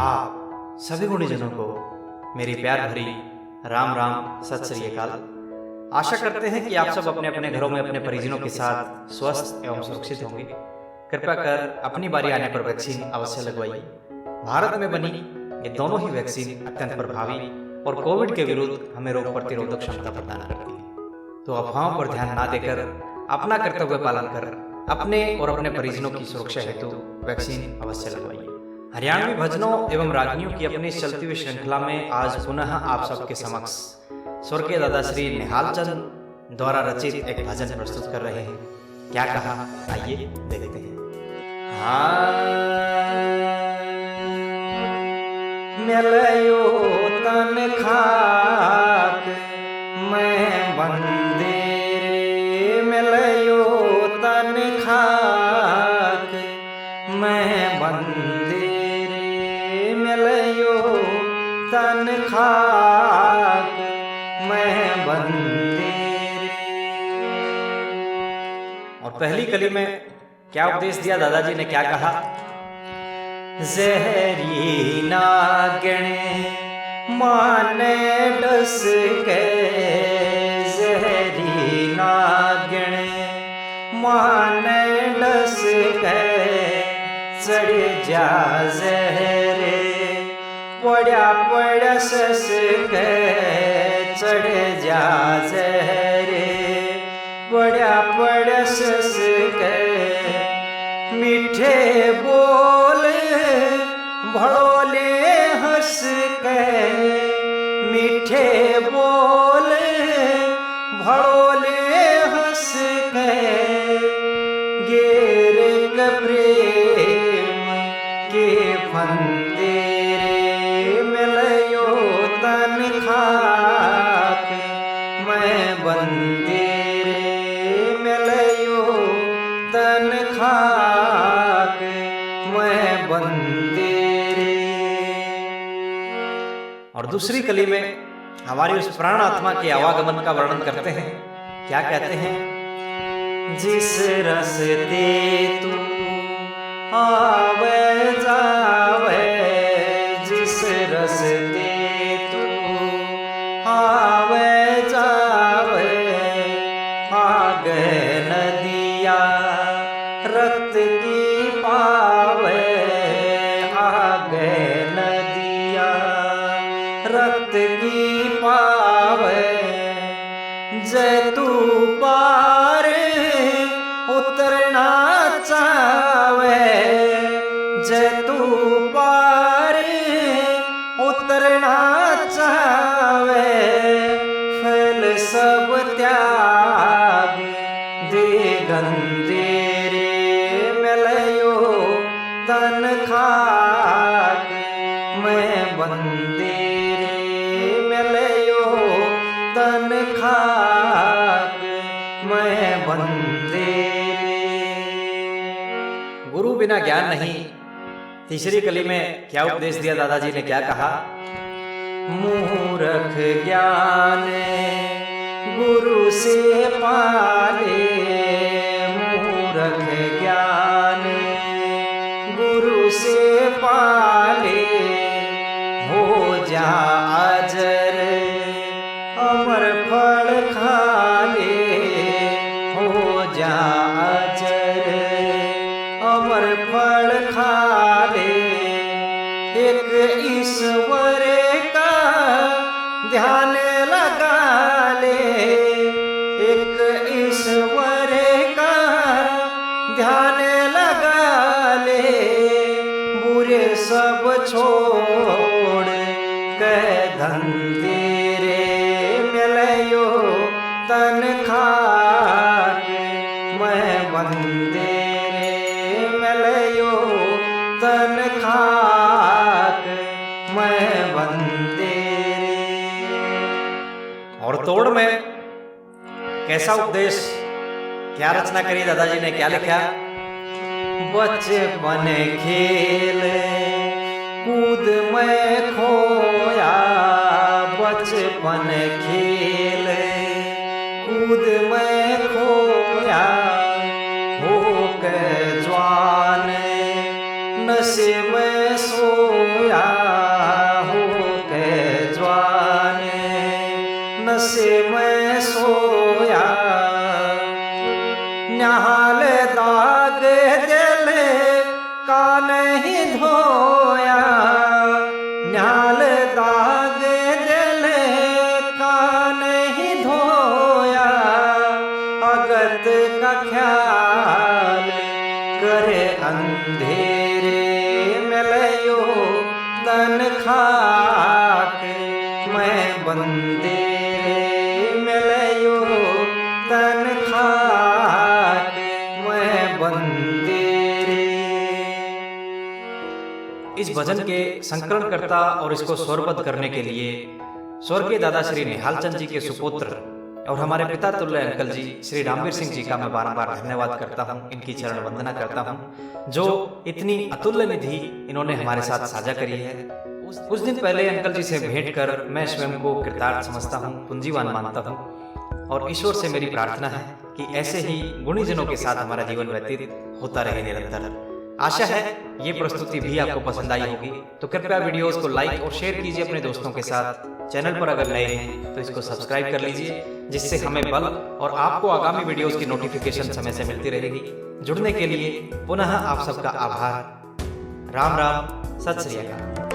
आप सभी गुणीजनों को मेरी प्यार भरी राम राम सत श्री अकाल। आशा करते हैं कि आप सब अपने अपने घरों में अपने परिजनों के साथ स्वस्थ एवं सुरक्षित होंगे। कृपा कर अपनी बारी आने पर वैक्सीन अवश्य लगवाइए। भारत में बनी ये दोनों ही वैक्सीन अत्यंत प्रभावी और कोविड के विरुद्ध हमें रोग प्रतिरोधक क्षमता प्रदान करती है। तो अफवाहों पर ध्यान न देकर अपना कर्तव्य पालन कर अपने और अपने परिजनों की सुरक्षा हेतु वैक्सीन अवश्य लगवाइए। हरियाणवी भजनों एवं रागनियों की अपनी चलती हुई श्रृंखला में आज पुनः आप सबके समक्ष स्वर्गीय दादा श्री निहाल चंद द्वारा रचित एक भजन प्रस्तुत कर रहे हैं। क्या कहा, आइए देखते हैं। मिलयो तन खाक मैं बंदे रे, मिलयो तन खाक मैं बंदे रे, मिलयो तन खाक मैं बंदे रे। और पहली कली में क्या उपदेश दिया दादाजी ने, क्या कहा? जहरी नागण माने डस के, जहरी नागण माने डस के, चढ़ जा जहरे पड़ा पड़ा सस के, चढ़ जा जहरे पड़ा पड़ा सस के। मीठे बोल भड़ोले हंस के, मीठे बोल भड़ोले हंस के, गेर के प्रेम के फंदे रे, मिलयो तन खाक मैं बंदे रे, मिलयो तन खाक मैं बंदे रे। और दूसरी कली में हमारी उस प्राण आत्मा के आवागमन का वर्णन करते हैं। क्या कहते हैं? जिस रस्ते तू आवे जावे, जिस रस्ते तू आवे जावे, आगे नदिया रक्त की पावे, आगे नदिया रक्त की पावे। जय तू पार उतरना चावे, जय तू पार उतरना चावे, फैल सब त्याग दे गंदे रे, मिलयो तन खाक मैं बंदे रे, मिलयो तन खाक मैं बंदे रे। गुरु बिना ज्ञान नहीं। तीसरी कली में क्या उपदेश दिया दादाजी ने, क्या कहा? मूर्ख ज्ञान गुरु से पाले, मूर्ख ज्ञान गुरु से पाले, हो जा अजर अमर फल खाले, हो जा अजर अमर फल खाले। एक ईश्वर का ध्यान लगा ले, एक ईश्वर का ध्यान लगा ले, बुरे सब छोड़ कह धंधे रे, मिलयो तन खाक मैं बंदे रे, मिलयो तन खाक मैं बंदे रे। और तोड़ में कैसा उपदेश, क्या रचना करी दादाजी ने, क्या लिखा? बचपन खेल कूद में खोया, बचपन खेल कूद में खोया, हो के जवान नशे में सोया, तन खाक मैं बंदे मिलयो तन खाक मैं बंदे। इस भजन के संकलनकर्ता और इसको स्वरबद्ध करने के लिए स्वर्गीय दादा श्री निहाल चंद जी के सुपुत्र और हमारे पिता तुल्य अंकल जी श्री रामवीर सिंह जी का मैं बार-बार धन्यवाद करता हूं, इनकी चरण वंदना करता हूं, जो इतनी अतुल्य निधि इन्होंने हमारे साथ साझा करी है। कुछ दिन पहले अंकल जी से भेंट कर मैं स्वयं को कृतार्थ समझता हूं, पुंजीवान मानता हूं और ईश्वर से मेरी प्रार्थना है कि ऐसे ही गुणीजनों के साथ हमारा जीवन व्यतीत होता रहे निरंतर। आशा है ये प्रस्तुति भी आपको पसंद आई होगी, तो कृपया वीडियोस को लाइक और शेयर कीजिए अपने दोस्तों के साथ। चैनल पर अगर नए हैं तो इसको सब्सक्राइब कर लीजिए, जिससे हमें बल और आपको आगामी वीडियोस की नोटिफिकेशन समय से मिलती रहेगी। जुड़ने के लिए पुनः आप सबका आभार। राम राम, सत श्री अकाल।